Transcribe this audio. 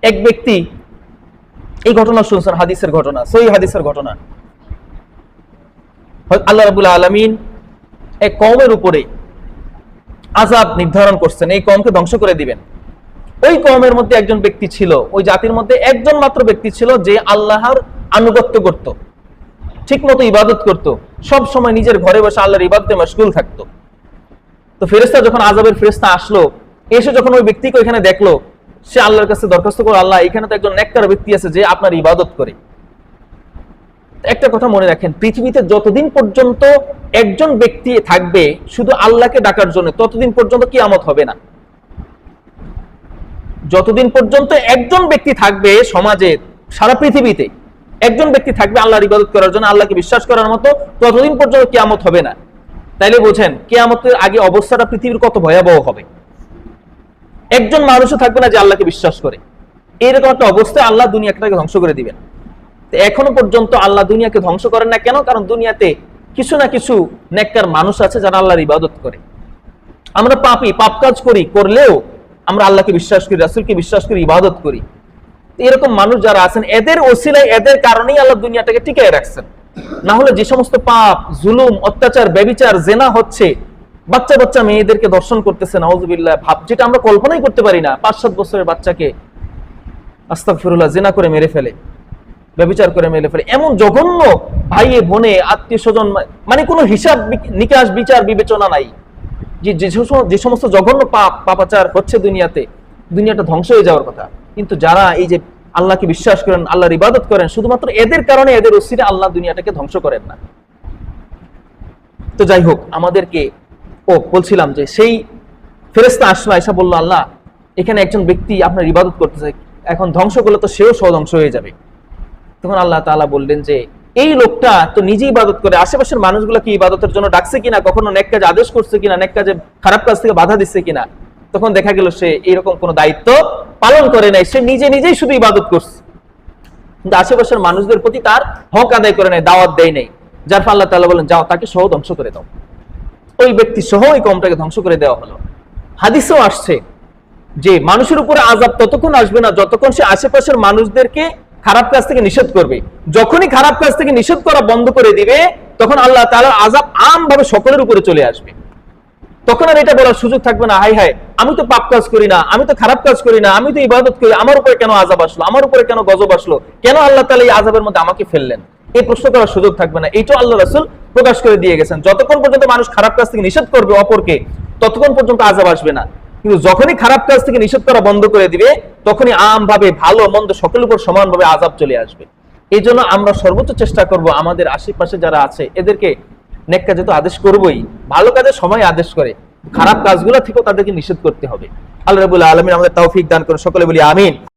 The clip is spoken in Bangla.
এক ব্যক্তি, এই ঘটনা শুনছেন, হাদিসের ঘটনা, সহিহ হাদিসের ঘটনা। আল্লাহ রাব্বুল আলামিন এক কওমের উপরে আযাব নির্ধারণ করছেন, এই কওমকে ধ্বংস করে দিবেন। ওই কওমের মধ্যে একজন ব্যক্তি ছিল, ওই জাতির মধ্যে একজন মাত্র ব্যক্তি ছিল যে আল্লাহর আনুগত্য করত, ঠিকমতো ইবাদত করত, সব সময় নিজের ঘরে বসে আল্লাহর ইবাদতে মশগুল থাকতো। তো ফেরেশতা যখন আযাবের ফেরেশতা আসলো, এসে যখন ওই ব্যক্তিকে ওইখানে দেখলো, সে আল্লাহর কাছে দরখাস্ত করে, আল্লাহ এখানে তো একজন নেককার ব্যক্তি আছে যে আপনার ইবাদত করে। একটা কথা মনে রাখেন, পৃথিবীতে যতদিন পর্যন্ত একজন ব্যক্তি থাকবে শুধু আল্লাহকে ডাকার জন্য, ততদিন পর্যন্ত কিয়ামত হবে না। যতদিন পর্যন্ত একজন ব্যক্তি থাকবে সমাজে, সারা পৃথিবীতে একজন ব্যক্তি থাকবে আল্লাহর ইবাদত করার জন্য, আল্লাহকে বিশ্বাস করার মতো, ততদিন পর্যন্ত কিয়ামত হবে না। তাইলে বোঝেন কিয়ামতের আগে অবস্থাটা পৃথিবীর কত ভয়াবহ হবে। একজন মানুষও থাকবে না যে আল্লাহকে বিশ্বাস করে। এরকম একটা অবস্থায় আল্লাহ দুনিয়াটাকে ধ্বংস করে দিবেন। এখনো পর্যন্ত আল্লাহ দুনিয়াকে ধ্বংস করেন না কেন? কারণ দুনিয়াতে কিছু না কিছু নেককার মানুষ আছে যারা আল্লাহর ইবাদত করে। আমরা পাপী, পাপ কাজ করি, করলেও আমরা আল্লাহকে বিশ্বাস করি, রাসূলকে বিশ্বাস করি, ইবাদত করি। এরকম মানুষ যারা আছেন, এদের ওসিলায়, এদের কারণেই আল্লাহ দুনিয়াটাকে টিকিয়ে রাখছেন। না হলে যে সমস্ত পাপ, জুলুম, অত্যাচার, ব্যভিচার, জেনা হচ্ছে, বাচ্চা বাচ্চা মেয়েদেরকে দর্শন করতেছে, নাউযুবিল্লাহ, ভাব যেটা আমরা কল্পনাই করতে পারি না। 5-7 বছরের বাচ্চাকে আস্তাগফিরুল্লাহ জিনা করে মেরে ফেলে, ব্যভিচার করে মেরে ফেলে। এমন জঘন্য ভাইয়ে বোনে আত্মীয় স্বজন, মানে কোনো হিসাব নিকাশ বিচার বিবেচনা নাই। যে সমস্ত জঘন্য পাপাচার হচ্ছে দুনিয়াতে, দুনিয়াটা ধ্বংস হয়ে যাওয়ার কথা। কিন্তু যারা এই যে আল্লাহকে বিশ্বাস করেন, আল্লাহর ইবাদত করেন, শুধুমাত্র এদের কারণে, এদের ওসিলায় আল্লাহ দুনিয়াটাকে ধ্বংস করেন না। তো যাই হোক, আমাদেরকে বলছিলাম যে সেই ফেরেশতা আসলো, আয়েশা বলল, আল্লাহ এখানে একজন ব্যক্তি আপনার ইবাদত করতেছে, এখন ধ্বংস করলে তো সেও সহধ্বংস হয়ে যাবে। তখন আল্লাহ তাআলা বললেন যে এই লোকটা তো নিজে ইবাদত করে, আশেপাশের মানুষগুলো কি ইবাদতের জন্য ডাকছে কিনা, কখনো নেক কাজে আদেশ করছে কিনা, নেক কাজে, খারাপ কাজ থেকে বাধা দিচ্ছে কিনা। তখন দেখা গেল সে এরকম কোনো দায়িত্ব পালন করে নাই, সে নিজেই শুধু ইবাদত করছে, কিন্তু আশেপাশের মানুষদের প্রতি তার হক আদায় করে নাই, দাওয়াত দেয় নাই। যার ফলে আল্লাহ তাআলা বলেন, যাও তাকে সহ ধ্বংস করে দাও। ওই ব্যক্তি সহ ওই কওমটাকে ধ্বংস করে দেওয়া হলো। হাদিসেও আসছে যে মানুষের উপরে আযাব ততক্ষণ আসবে না যতক্ষণ সে আশেপাশের মানুষদেরকে খারাপ কাজ থেকে নিষেধ করবে। যখনই খারাপ কাজ থেকে নিষেধ করা বন্ধ করে দিবে, তখন আল্লাহ তাআলার আযাব আমভাবে সকলের উপরে চলে আসবে। তখন আর এটা বলার সুযোগ থাকবে না, হাই হাই আমি তো পাপ কাজ করি না, আমি তো খারাপ কাজ করি না, আমি তো ইবাদত করি, আমার উপরে কেন আযাব আসলো, আমার উপরে কেন গজব আসলো, কেন আল্লাহ তাআলা এই আযাবের মধ্যে আমাকে ফেললেন, এই প্রশ্ন করার সুযোগ থাকবে না। এইটা আল্লাহ রাসূল প্রকাশ করে দিয়ে গেছেন। যতক্ষণ পর্যন্ত মানুষ খারাপ কাজ থেকে নিষেধ করবে অপরকে, ততক্ষণ পর্যন্ত আযাব আসবে না। কিন্তু যখনই খারাপ কাজ থেকে নিষেধ করা বন্ধ করে দিবে, তখনই আমভাবে ভালো মন্দ সকলের উপর সমানভাবে আযাব চলে আসবে। এই জন্য আমরা সর্বোচ্চ চেষ্টা করব আমাদের আশেপাশে যারা আছে এদেরকে নেক কাজে তো আদেশ করবই, ভালো কাজে সময় আদেশ করে, খারাপ কাজগুলো থেকেও তাদেরকে নিষেধ করতে হবে। আল্লাহ রাব্বুল আলামিন আমাদের তৌফিক দান করুন, সকলে বলি আমিন।